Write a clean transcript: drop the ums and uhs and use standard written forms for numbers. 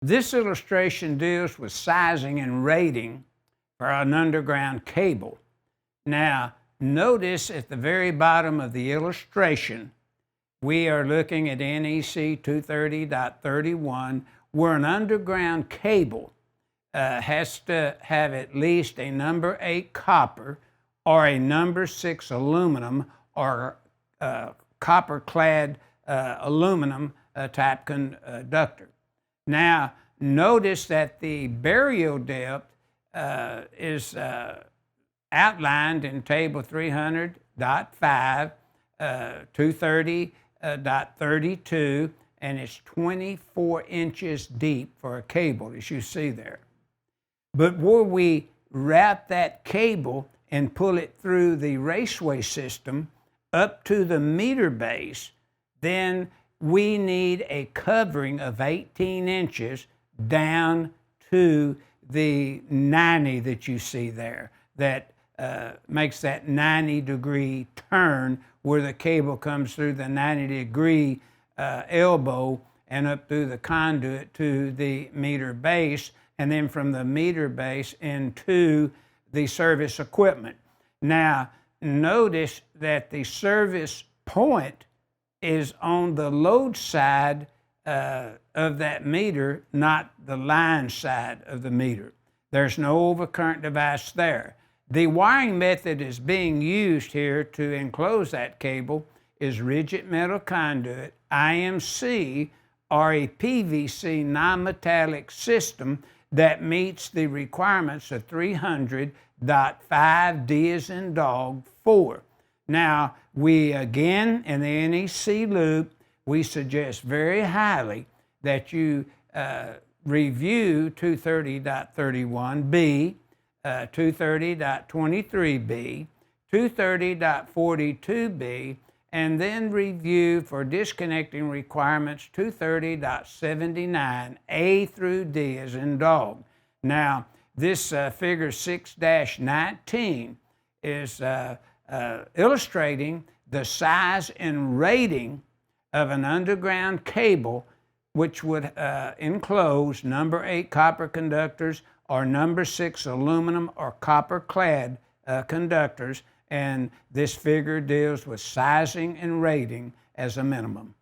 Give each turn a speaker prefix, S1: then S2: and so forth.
S1: This illustration deals with sizing and rating for an underground cable. Now, notice at the very bottom of the illustration, we are looking at NEC 230.31, where an underground cable has to have at least a number 8 copper or a number 6 aluminum or copper-clad aluminum type conductor. Now, notice that the burial depth is outlined in Table 300.5, 230.32, and it's 24 inches deep for a cable, as you see there. But where we wrap that cable and pull it through the raceway system up to the meter base, then we need a covering of 18 inches down to the 90 that you see there. That makes that 90-degree turn where the cable comes through the 90-degree elbow and up through the conduit to the meter base, and then from the meter base into the service equipment. Now, notice that the service point is on the load side of that meter, not the line side of the meter. There's no overcurrent device there. The wiring method is being used here to enclose that cable is rigid metal conduit, IMC, or a PVC non-metallic system that meets the requirements of 300.5D as in dog 4. Now, we again, in the NEC loop, we suggest very highly that you review 230.31B, 230.23B, 230.42B, and then review for disconnecting requirements 230.79A through D as in dog. Now, this figure 6-19 is illustrating the size and rating of an underground cable which would enclose number 8 copper conductors or number 6 aluminum or copper-clad conductors, and this figure deals with sizing and rating as a minimum.